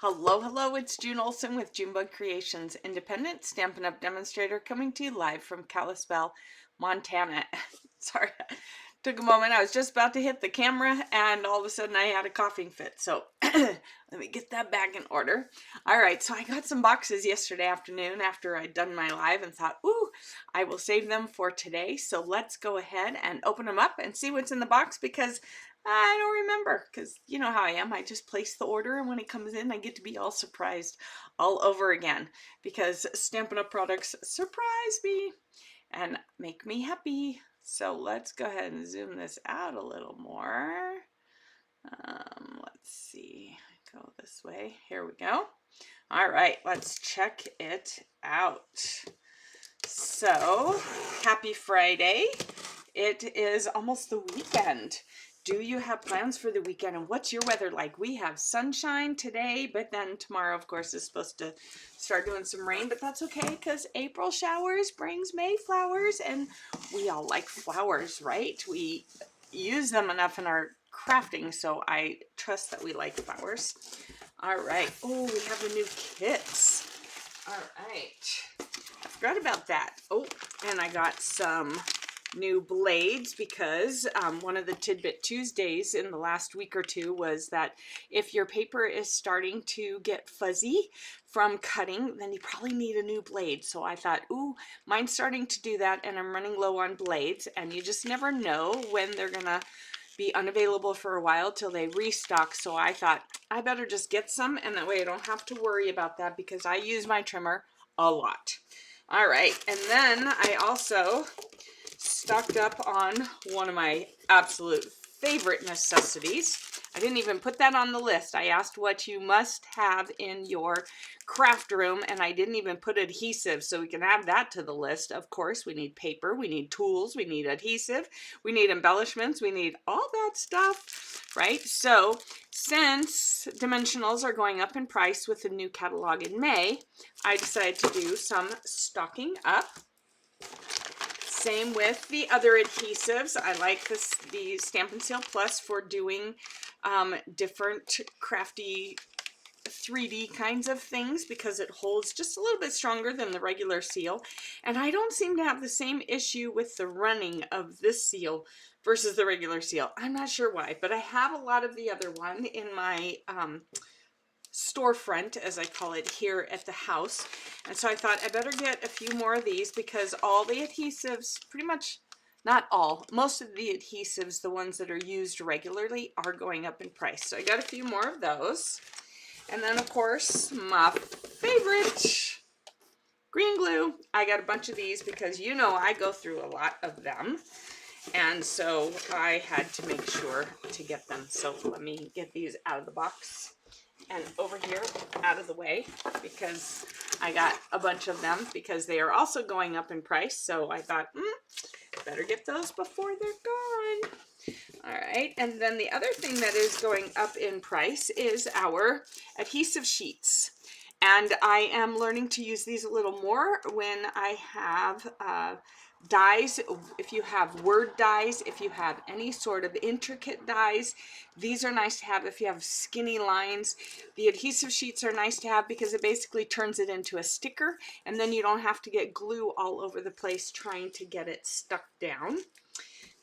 Hello, hello, it's June Olson with Junebug Creations, independent Stampin' Up! Demonstrator coming to you live from Kalispell, Montana. Sorry, took a moment. I was just about to hit the camera and all of a sudden I had a coughing fit. So let me get that back in order. All right, so I got some boxes yesterday afternoon after I'd done my live and thought, ooh, I will save them for today. So let's go ahead and open them up and see what's in the box because I don't remember, because you know how I am. I just place the order and when it comes in I get to be all surprised all over again because Stampin' Up! Products surprise me and make me happy. So let's go ahead and zoom this out a little more. Let's see, go this way. Here we go. All right, let's check it out. So happy Friday. It is almost the weekend. Do you have plans for the weekend and what's your weather like? We have sunshine today, but then tomorrow, of course, is supposed to start doing some rain, but that's okay because April showers brings May flowers and we all like flowers, right? We use them enough in our crafting, so I trust that we like flowers. All right. Oh, we have the new kits. All right. I forgot about that. Oh, and I got some new blades because one of the Tidbit Tuesdays in the last week or two was that if your paper is starting to get fuzzy from cutting, then you probably need a new blade. So I thought, ooh, mine's starting to do that and I'm running low on blades, and you just never know when they're gonna be unavailable for a while till they restock. So I thought I better just get some, and that way I don't have to worry about that because I use my trimmer a lot. All right, and then I also stocked up on one of my absolute favorite necessities. I didn't even put that on the list. I asked what you must have in your craft room, and I didn't even put adhesive, so we can add that to the list. Of course, we need paper, we need tools, we need adhesive, we need embellishments, we need all that stuff, right? So since dimensionals are going up in price with the new catalog in May, I decided to do some stocking up. Same with the other adhesives. I like the Stampin' Seal Plus for doing different crafty 3D kinds of things because it holds just a little bit stronger than the regular seal. And I don't seem to have the same issue with the running of this seal versus the regular seal. I'm not sure why, but I have a lot of the other one in my storefront, as I call it, here at the house. And so I thought I better get a few more of these because all the adhesives, pretty much, not all, most of the adhesives, the ones that are used regularly, are going up in price. So I got a few more of those. And then, of course, my favorite, green glue. I got a bunch of these because you know I go through a lot of them. And so I had to make sure to get them. So let me get these out of the box and over here out of the way because I got a bunch of them because they are also going up in price. So I thought, better get those before they're gone. All right, and then the other thing that is going up in price is our adhesive sheets. And I am learning to use these a little more when I have dies. If you have word dies, if you have any sort of intricate dies, these are nice to have. If you have skinny lines, the adhesive sheets are nice to have because it basically turns it into a sticker, and then you don't have to get glue all over the place trying to get it stuck down.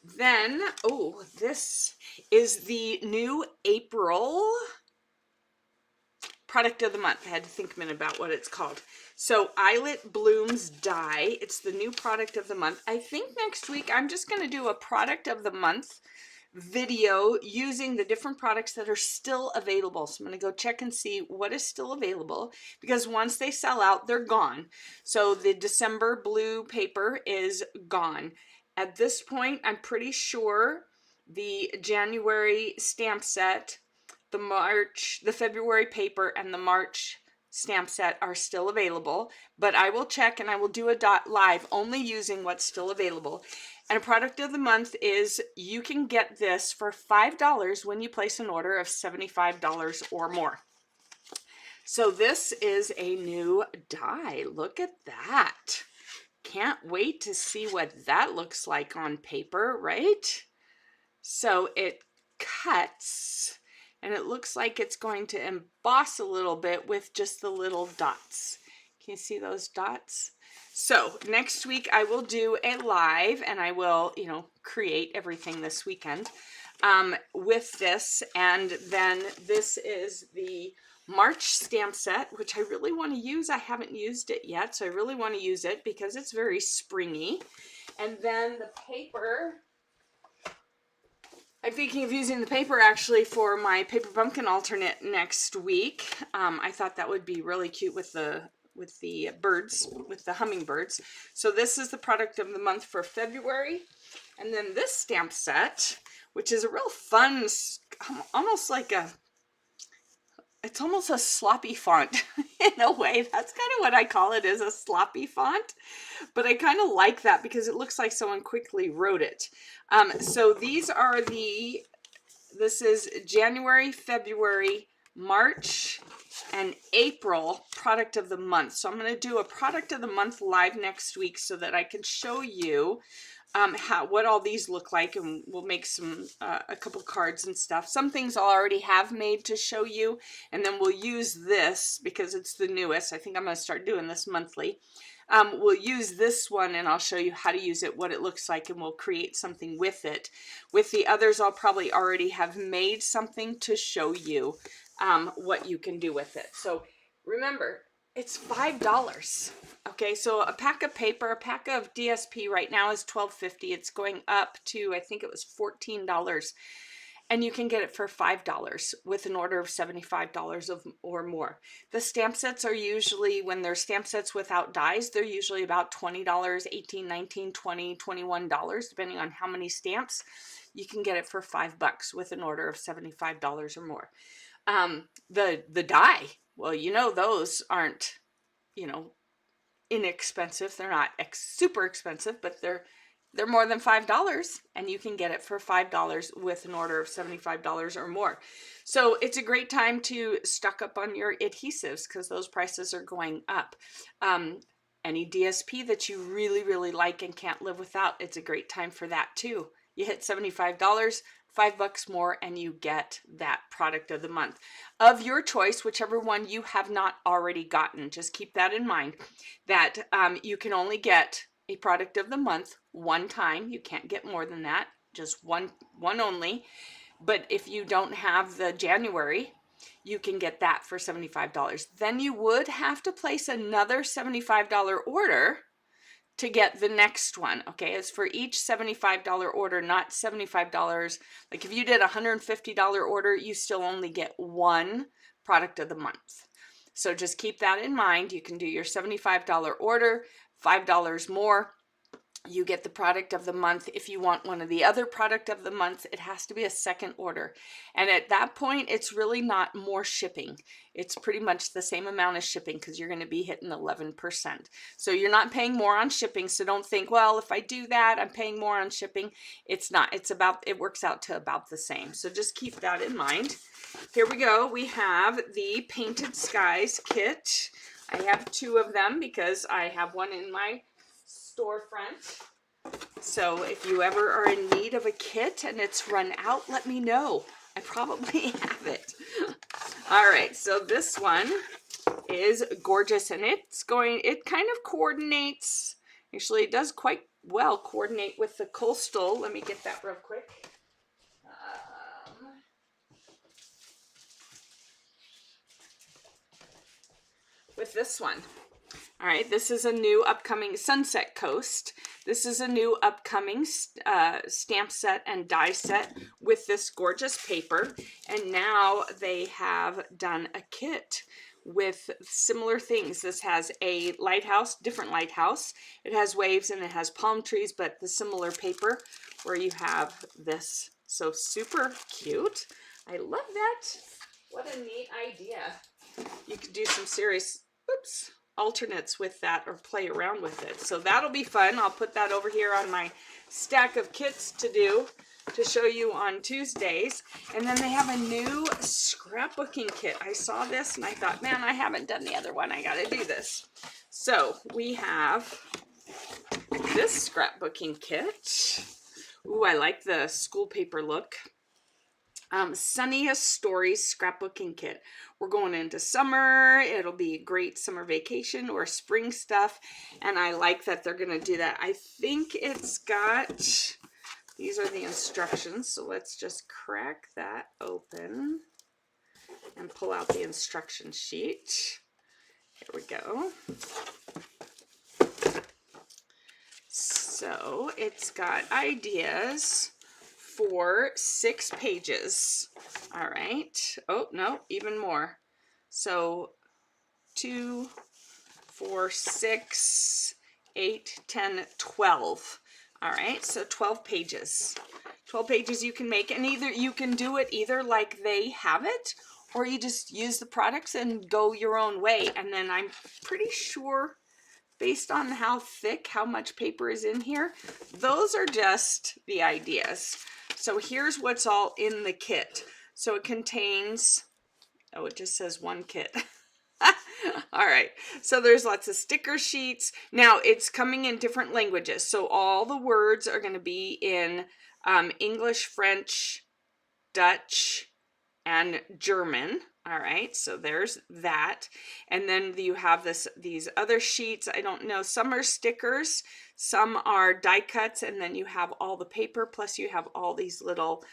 Then, oh, this is the new April product of the month. I had to think a minute about what it's called. So Eyelet Blooms Die. It's the new product of the month. I think next week I'm just going to do a product of the month video using the different products that are still available. So I'm going to go check and see what is still available because once they sell out, they're gone. So the December blue paper is gone. At this point, I'm pretty sure the January stamp set, the February paper, and the March stamp set are still available, but I will check and I will do a live only using what's still available. And a product of the month is you can get this for $5 when you place an order of $75 or more. So this is a new die. Look at that. Can't wait to see what that looks like on paper, right? So it cuts and it looks like it's going to emboss a little bit with just the little dots. Can you see those dots? So next week I will do a live, and I will, you know, create everything this weekend with this. And then this is the March stamp set, which I really want to use. I haven't used it yet, so I really want to use it because it's very springy. And then the paper, I'm thinking of using the paper actually for my paper pumpkin alternate next week. I thought that would be really cute with the birds, with the hummingbirds. So this is the product of the month for February. And then this stamp set, which is a real fun, almost like it's almost a sloppy font in a way. That's kind of what I call it, is a sloppy font. But I kind of like that because it looks like someone quickly wrote it. So these are this is January, February, March, and April product of the month. So I'm going to do a product of the month live next week so that I can show you what all these look like, and we'll make some a couple cards and stuff. Some things I'll already have made to show you, and then we'll use this because it's the newest. I think I'm going to start doing this monthly. We'll use this one, and I'll show you how to use it, what it looks like, and we'll create something with it. With the others, I'll probably already have made something to show you what you can do with it. So remember, it's $5. Okay, so a pack of paper, a pack of DSP right now is $12.50. It's going up to, I think it was $14. And you can get it for $5 with an order of $75 or more. The stamp sets are usually, when they're stamp sets without dies, they're usually about $20, $18, $19, $20, $21, depending on how many stamps. You can get it for $5 with an order of $75 or more. The die, well, you know, those aren't, you know, inexpensive. They're not super expensive, but they're more than $5, and you can get it for $5 with an order of $75 or more. So it's a great time to stock up on your adhesives because those prices are going up. Any DSP that you really, really like and can't live without, it's a great time for that too. You hit $75, $5 more, and you get that product of the month of your choice, whichever one you have not already gotten. Just keep that in mind, that you can only get a product of the month one time. You can't get more than that, just one only. But if you don't have the January, you can get that for $75. Then you would have to place another $75 order to get the next one. Okay, it's for each $75 order, not $75. Like if you did a $150 order, you still only get one product of the month. So just keep that in mind. You can do your $75 order, $5 more, you get the product of the month. If you want one of the other product of the month, it has to be a second order. And at that point, it's really not more shipping. It's pretty much the same amount of shipping because you're going to be hitting 11%. So you're not paying more on shipping. So don't think, well, if I do that, I'm paying more on shipping. It's not. It works out to about the same. So just keep that in mind. Here we go. We have the Painted Skies kit. I have two of them because I have one in my storefront. So if you ever are in need of a kit and it's run out, let me know. I probably have it. All right, so this one is gorgeous, and it kind of coordinates. Actually, it does quite well coordinate with the coastal. Let me get that real quick. With this one. All right, this is a new upcoming Sunset Coast. This is a new upcoming stamp set and die set with this gorgeous paper. And now they have done a kit with similar things. This has a lighthouse, different lighthouse. It has waves and it has palm trees, but the similar paper where you have this. So super cute. I love that. What a neat idea. You could do some serious, alternates with that or play around with it. So that'll be fun. I'll put that over here on my stack of kits to do to show you on Tuesdays. And then they have a new scrapbooking kit. I saw this and I thought, man, I haven't done the other one. I got to do this. So we have this scrapbooking kit. Ooh, I like the school paper look. Sunniest Stories scrapbooking kit. We're going into summer. It'll be a great summer vacation or spring stuff. And I like that they're going to do that. I think it's got, these are the instructions. So let's just crack that open and pull out the instruction sheet. Here we go. So it's got ideas for 6 pages. All right. Oh, no, even more. So 2, 4, 6, 8, 10, 12. All right, so 12 pages. 12 pages you can make, and either you can do it either like they have it, or you just use the products and go your own way. And then I'm pretty sure, based on how thick, how much paper is in here, those are just the ideas. So here's what's all in the kit. So it contains, oh, it just says 1 kit. All right, so there's lots of sticker sheets. Now it's coming in different languages. So all the words are going to be in English, French, Dutch, and German. All right, so there's that. And then you have these other sheets. I don't know, some are stickers, some are die cuts, and then you have all the paper, plus you have all these little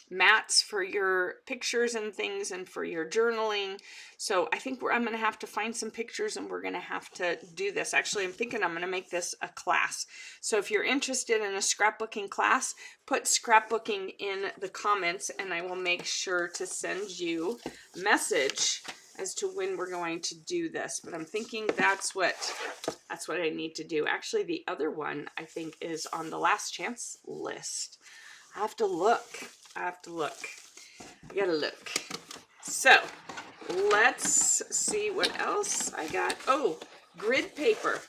mats for your pictures and things and for your journaling. So I think I'm going to have to find some pictures and we're going to have to do this. Actually, I'm thinking I'm going to make this a class. So if you're interested in a scrapbooking class, put scrapbooking in the comments and I will make sure to send you a message as to when we're going to do this. But I'm thinking that's what I need to do. Actually, the other one I think is on the last chance list. I have to look. I gotta look. So let's see what else I got. Oh, grid paper.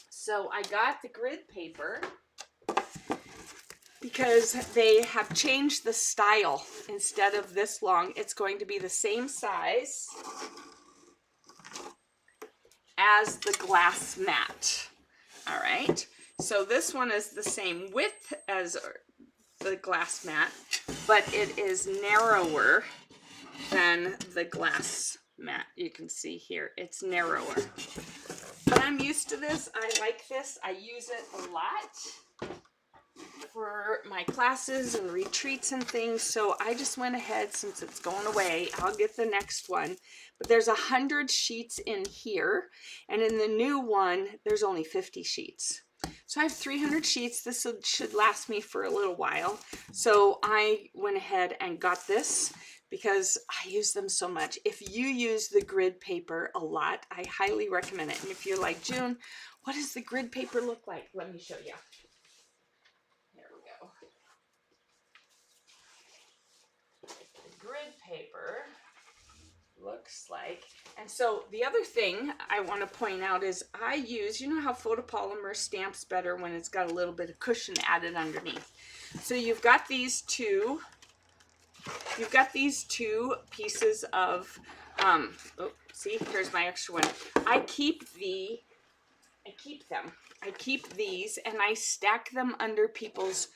So I got the grid paper because they have changed the style. Instead of this long, it's going to be the same size as the glass mat. All right. So this one is the same width as the glass mat, but it is narrower than the glass mat. You can see here, it's narrower. But I'm used to this. I like this. I use it a lot for my classes and retreats and things. So I just went ahead, since it's going away, I'll get the next one. But there's 100 sheets in here, and in the new one, there's only 50 sheets. So I have 300 sheets. This should last me for a little while. So I went ahead and got this because I use them so much. If you use the grid paper a lot, I highly recommend it. And if you're like, June, what does the grid paper look like? Let me show you. There we go. The grid paper looks like. And so the other thing I want to point out is I use, you know how photopolymer stamps better when it's got a little bit of cushion added underneath. So you've got these two pieces of oh, see, here's my extra one. I keep these and I stack them under people's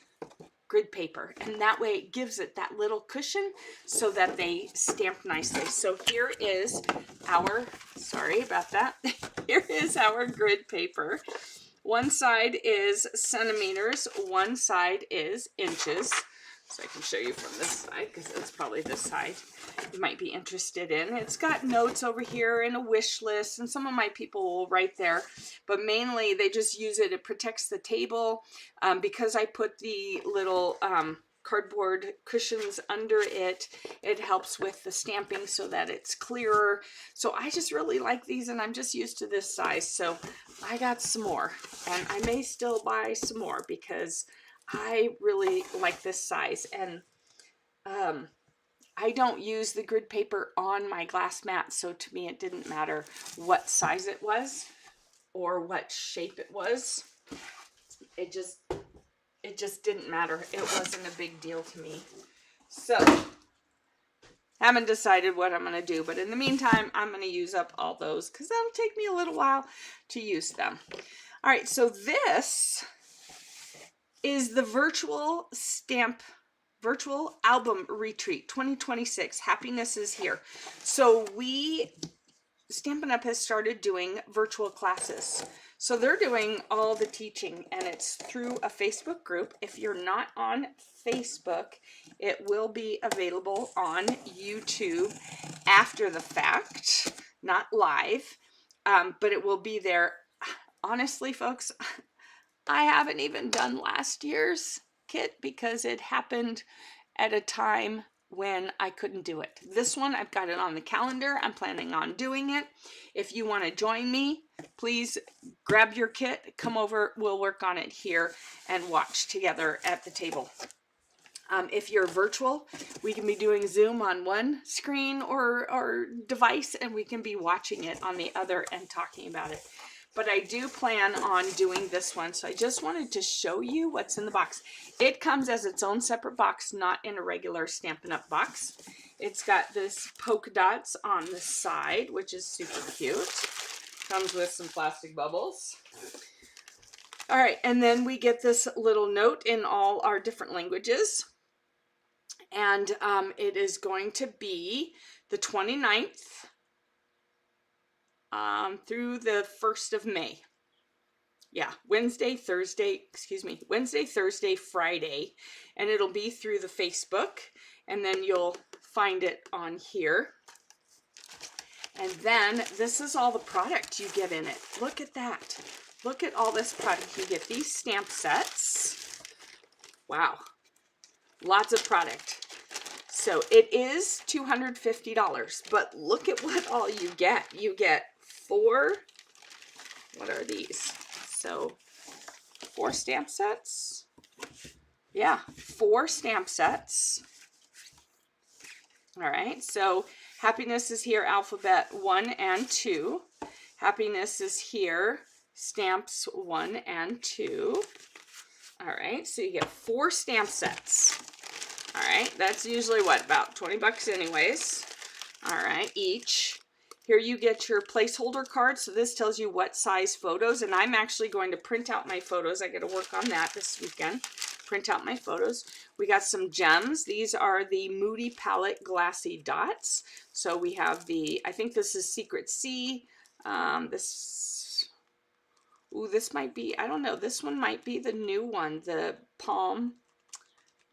grid paper, and that way it gives it that little cushion so that they stamp nicely. So here is our, sorry about that, here is our grid paper. One side is centimeters, one side is inches. So I can show you from this side because it's probably this side you might be interested in. It's got notes over here and a wish list, and some of my people will write there, but mainly they just use it. It protects the table because I put the little cardboard cushions under it. It helps with the stamping so that it's clearer. So I just really like these, and I'm just used to this size. So I got some more, and I may still buy some more because I really like this size. And I don't use the grid paper on my glass mat, so to me it didn't matter what size it was or what shape it was. It just didn't matter. It wasn't a big deal to me. So haven't decided what I'm going to do, but in the meantime I'm going to use up all those because that'll take me a little while to use them. All right, so this is the virtual stamp Virtual Album Retreat 2026. Happiness is here. So Stampin' Up has started doing virtual classes. So they're doing all the teaching, and it's through a Facebook group. If you're not on Facebook, it will be available on YouTube after the fact, not live, but it will be there. Honestly, folks, I haven't even done last year's kit because it happened at a time when I couldn't do it. This one, I've got it on the calendar. I'm planning on doing it. If you want to join me, please grab your kit, come over, we'll work on it here and watch together at the table. If you're virtual, we can be doing Zoom on one screen or device, and we can be watching it on the other and talking about it. But I do plan on doing this one, so I just wanted to show you what's in the box. It comes as its own separate box, not in a regular Stampin' Up box. It's got this polka dots on the side, which is super cute. Comes with some plastic bubbles. All right, and then we get this little note in all our different languages. And it is going to be the 29th. Through the 1st of May. Yeah, Wednesday, Thursday, Friday, and it'll be through the Facebook, and then you'll find it on here. And then this is all the product you get in it. Look at that. Look at all this product. You get these stamp sets. Wow. Lots of product. So it is $250, but look at what all you get. You get 4, what are these? So 4 stamp sets. Yeah, 4 stamp sets. All right, so Happiness is here, alphabet 1 and 2. Happiness is here, stamps 1 and 2. All right, so you get 4 stamp sets. All right, that's usually what, about 20 bucks anyways. All right, each. Here you get your placeholder card. So this tells you what size photos, and I'm actually going to print out my photos. I got to work on that this weekend. Print out my photos. We got some gems. These are the Moody Palette Glassy Dots. So we have the, I think this is Secret Sea. This might be, I don't know. This one might be the new one, the Palm,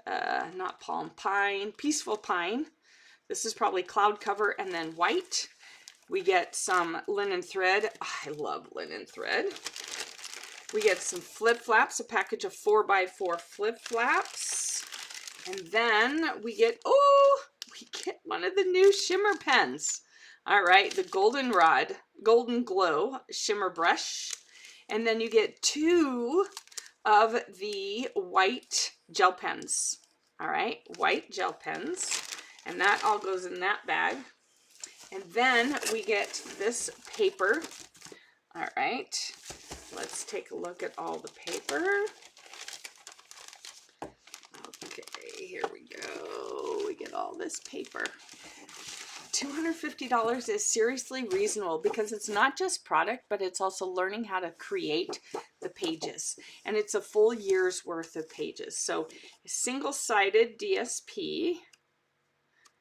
not Palm, Pine, Peaceful Pine. This is probably cloud cover, and then white. We get some linen thread. I love linen thread. We get some flip flaps, a package of 4x4 flip flaps. And then we get one of the new shimmer pens. All right, the Golden Glow shimmer brush. And then you get 2 of the white gel pens. All right, white gel pens. And that all goes in that bag. And then we get this paper. All right, let's take a look at all the paper. Okay, here we go. We get all this paper. $250 is seriously reasonable because it's not just product, but it's also learning how to create the pages. And it's a full year's worth of pages. So single-sided DSP,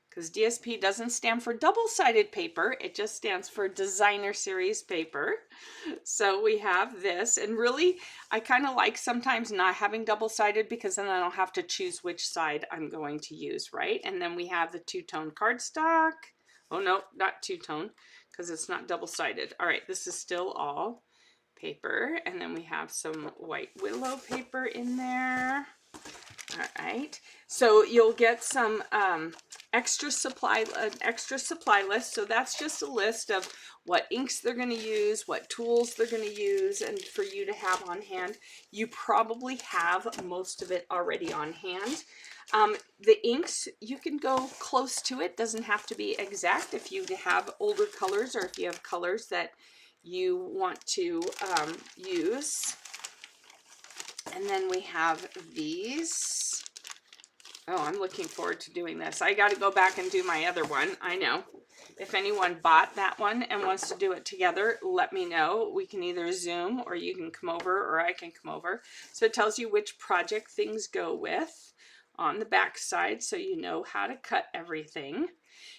because DSP doesn't stand for double-sided paper, it just stands for designer series paper. So we have this, and really I kind of like sometimes not having double-sided because then I don't have to choose which side I'm going to use, right? And then we have the two-tone cardstock. Oh no, not two-tone because it's not double-sided. All right, this is still all paper, and then we have some white willow paper in there. All right, so you'll get some extra supply list. So that's just a list of what inks they're going to use, what tools they're going to use, and for you to have on hand. You probably have most of it already on hand. The inks, you can go close to it. Doesn't have to be exact. If you have older colors or if you have colors that you want to use. And then we have these. Oh, I'm looking forward to doing this. I got to go back and do my other one. I know. If anyone bought that one and wants to do it together, let me know. We can either Zoom or you can come over or I can come over. So it tells you which project things go with. on the back side so you know how to cut everything.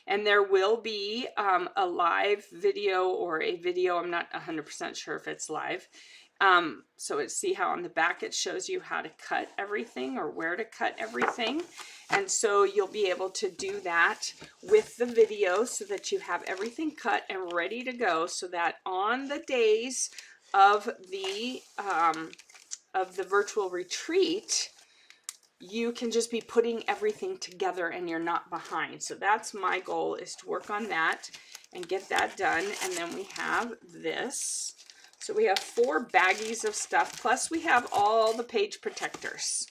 And there will be a live video or a video, I'm not 100% sure if it's live. So see how on the back it shows you how to cut everything or where to cut everything. And so you'll be able to do that with the video so that you have everything cut and ready to go, so that on the days of the virtual retreat, you can just be putting everything together and you're not behind. So that's my goal, is to work on that and get that done. And then we have this. So we have 4 baggies of stuff, plus we have all the page protectors.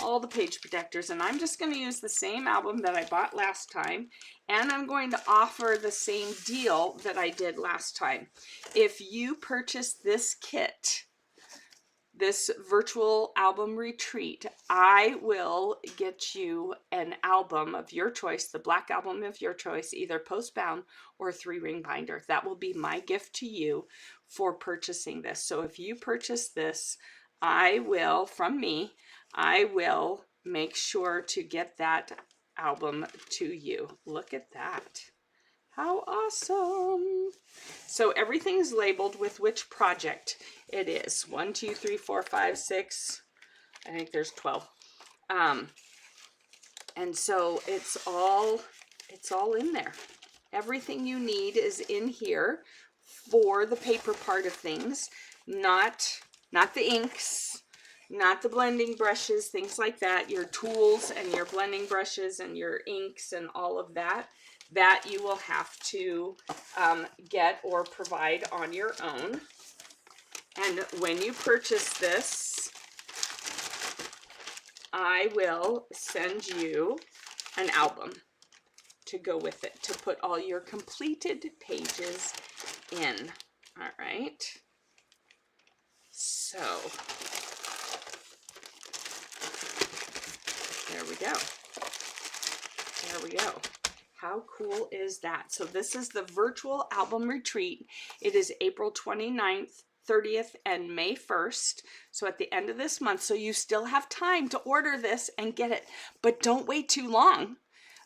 All the page protectors. And I'm just going to use the same album that I bought last time. And I'm going to offer the same deal that I did last time. If you purchase this kit, this virtual album retreat, I will get you an album of your choice, the black album of your choice, either post-bound or 3-ring binder. That will be my gift to you for purchasing this. So if you purchase this, I will make sure to get that album to you. Look at that. How awesome. So everything's labeled with which project it is. 1, 2, 3, 4, 5, 6. I think there's 12. And so it's all in there. Everything you need is in here for the paper part of things, not the inks, not the blending brushes, things like that, your tools and your blending brushes and your inks and all of that you will have to get or provide on your own. And when you purchase this, I will send you an album to go with it, to put all your completed pages in. All right. So there we go. There we go. How cool is that? So this is the virtual album retreat. It is April 29th, 30th, and May 1st. So at the end of this month. So you still have time to order this and get it. But don't wait too long.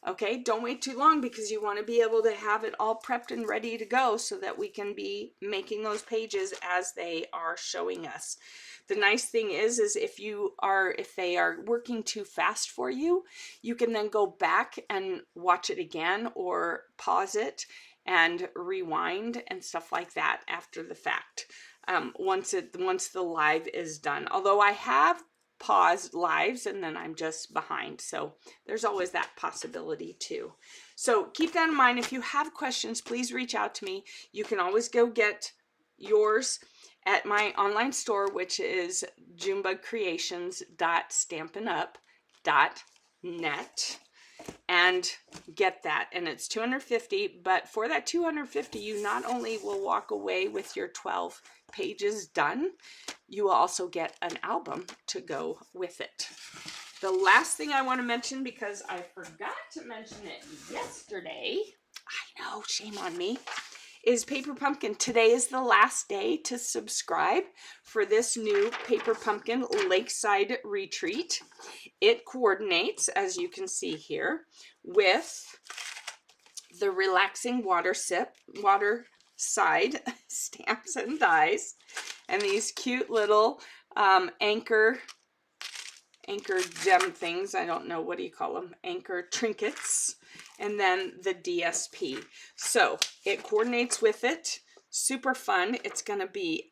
Okay, don't wait too long, because you want to be able to have it all prepped and ready to go so that we can be making those pages as they are showing us. The nice thing is if they are working too fast for you, you can then go back and watch it again or pause it and rewind and stuff like that after the fact. Once the live is done. Although I have paused lives and then I'm just behind, so there's always that possibility too. So keep that in mind. If you have questions, please reach out to me. You can always go get yours at my online store, which is junebugcreations.stampinup.net, and get that. And it's $250, but for that $250, you not only will walk away with your 12 pages done, you will also get an album to go with it. The last thing I want to mention, because I forgot to mention it yesterday, I know, shame on me, is Paper Pumpkin. Today is the last day to subscribe for this new Paper Pumpkin Lakeside Retreat. It coordinates, as you can see here, with the relaxing waterside stamps and dies, and these cute little anchor gem things. I don't know, what do you call them? Anchor trinkets. And then the DSP. So it coordinates with it. Super fun. It's gonna be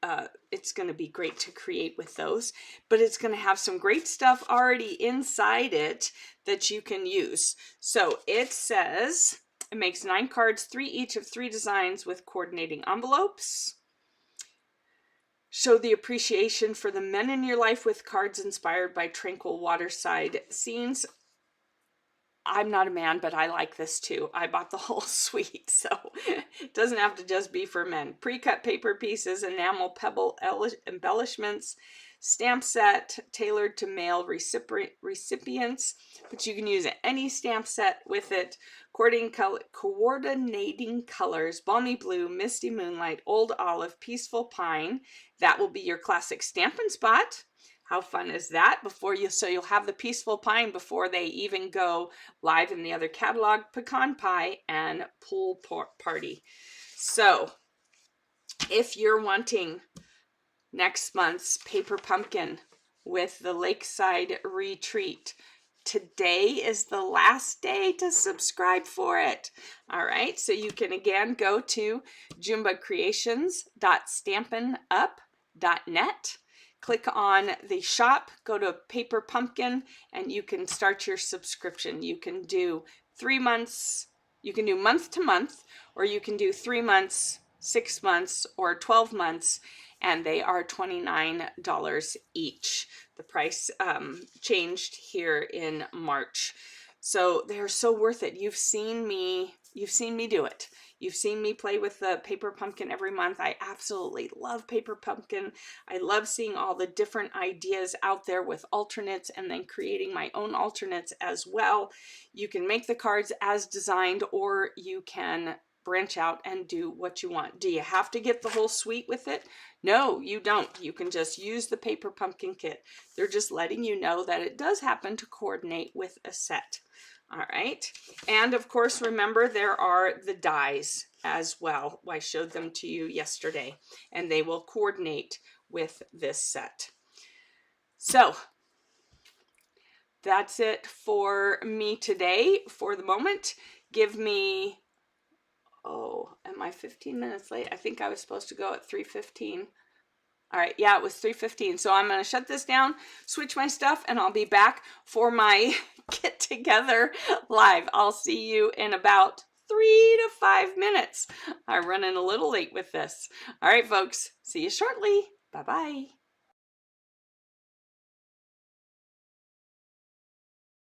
great to create with those, but it's gonna have some great stuff already inside it that you can use. So it says it makes 9 cards, 3 each of 3 designs with coordinating envelopes. Show the appreciation for the men in your life with cards inspired by tranquil waterside scenes. I'm not a man, but I like this too. I bought the whole suite, so it doesn't have to just be for men. Pre-cut paper pieces, enamel pebble embellishments, stamp set tailored to male recipients, but you can use any stamp set with it. Coordinating colors, balmy blue, misty moonlight, old olive, peaceful pine. That will be your classic Stampin' Spot. How fun is that? So you'll have the Peaceful Pine before they even go live in the other catalog, Pecan Pie and Pool Party. So if you're wanting next month's Paper Pumpkin with the Lakeside Retreat, today is the last day to subscribe for it. All right, so you can again go to jumbacreations.stampinup.net. Click on the shop, go to Paper Pumpkin, and you can start your subscription. You can do 3 months, you can do month to month, or you can do 3 months, 6 months, or 12 months, and they are $29 each. The price changed here in March. So they're so worth it. You've seen me do it. You've seen me play with the Paper Pumpkin every month. I absolutely love Paper Pumpkin. I love seeing all the different ideas out there with alternates and then creating my own alternates as well. You can make the cards as designed, or you can branch out and do what you want. Do you have to get the whole suite with it? No, you don't. You can just use the Paper Pumpkin kit. They're just letting you know that it does happen to coordinate with a set. All right. And of course, remember there are the dies as well. I showed them to you yesterday, and they will coordinate with this set. So that's it for me today for the moment. Give me, oh, am I 15 minutes late? I think I was supposed to go at 3:15. All right, yeah, it was 3:15. So I'm going to shut this down, switch my stuff, and I'll be back for my get together live. I'll see you in about 3 to 5 minutes. I'm running a little late with this. All right, folks, see you shortly. Bye-bye.